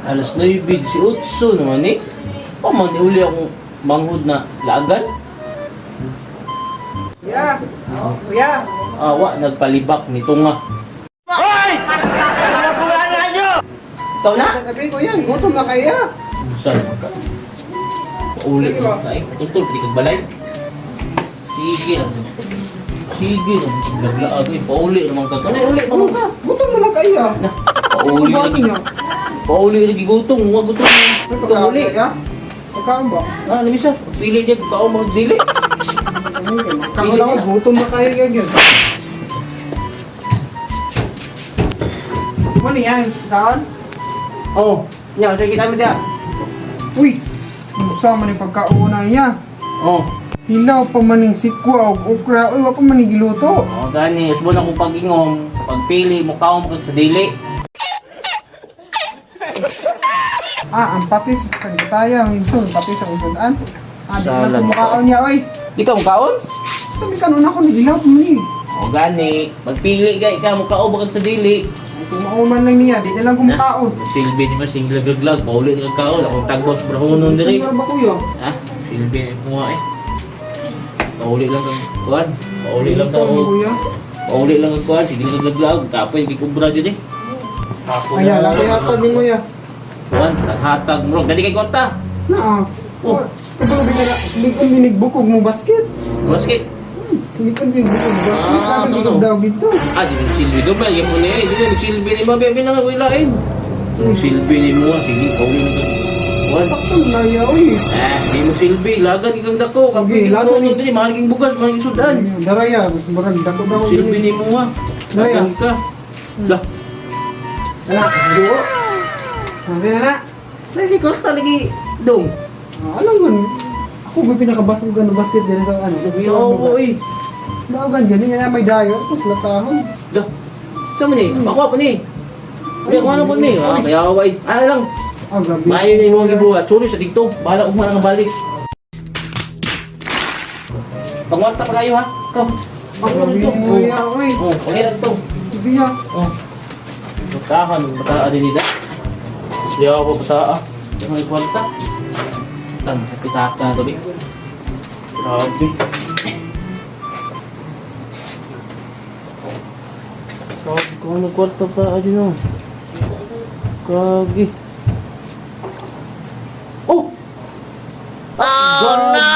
Alas 9:18 naman eh. Man, uli akong manghod na lagan. Kuya! Kuya! Awa, nagpalibak nito nga. Hoy! Pinabulaan nyo! Ikaw na? Sabi ko yan, gutom na kaya. Saan ka? Uli mo na eh. Tutul, pwede kang balay. Sige lang. Sige lang. Laglaag eh. Pauli naman ka. Kanay, uli. Mamang ka. Gutom na kaya. Na, pauli lagi. Pauli lagi gutom. Huwag gutom. May Ikaw pagkain uli. kaya? Pagkain ba? Namisa. Pili dyan. Kao magdili. Kamo lang ako, gutom na kaya yan. Ano yan? Saan? Oh. Nya, sige kita mo dia. Uy! Musa man yung pagkauna niya. Oh. Hilaw pa maning sikwa o okra. Uy, wapa maning giluto. Oh, gani. Subon akong pag-ingom. Pagpili mo kao mo kag sa dili. Ang patis. Pagkataya, ang insul. Patis ang insulan. Di Salad na kumakaon niya, oy. Di ka mo kaon? Sabi ka nun ako, nagilaw pa maning. Oh, gani. Pagpili ka, ikaw mo kao mo kag sa dili. Kung mauman lang niya, di na lang kumakaon. Silbi di ba sing laglag, pauli ka kao. Akong tagos brahonon diri. Ano ba kuya? Ha? Silbi mo nga eh. Pauli lang kang kuhan. Pauli lang Ito, kang kuya. pauli lang kang kuhan. Sige lang laglag. Kapoy, gikubra dyan eh. Kapoy Ayan, laki yata din mo ya. Kuhan, naghatag mo. Dati kay kwarta. Na Oh. Kapag likon ginigbukog mo basket. Basket. Likon ginigbukog basket. Ah, Ano so, ginigbukog daw dito. Di mo silbi doon ba? Yan mo na eh. Di mo silbi ni Mabi. Abi na nga wilain. Silbi ni mo. Sige, pauli lang kang kuhan. Sakto na ya, oy. Di mo silbi. Lagan ikang dako. Kapoy, Okay, lagan gikubra ni- diri. Mahal king bugas, mahal king sudan. Daraya, murag dako daw. Silbi ni mo ha. Daya. Lagan ka. Lah. Anak, duo. Sabi na na. Lagi kwarta lagi dong. Ano yun? Ako gawin pinakabasugan ng basket din sa ano. Yo, boy. Naugan ganyan yan may dayo. Ito platahon. Dah. Sama ni. Ako apa ni? Biar mana pun ni. Kaya away. Lang. Grabe. Mayo ni mo gibuhat. Sorry sa dito. Bahala ko man balik. Pangwarta pa kayo ha. Kom. Grabe mo ya, oy. Oh, pangiran to. Sige ya. Oh. Batahan, bataan din nila. Siya ako bataa. May kwarta. Lang, kapitak na to, bi. Grabe. Grabe ko ano kwarta pa, adyo no. Grabe. Oh! Oh no!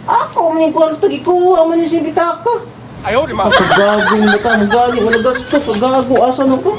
Ako man yung kwarta, gikuha man yung sibitaka. Ayaw, di ma. Pagagong mata, magaling, wala gasto, pagago, asan ako?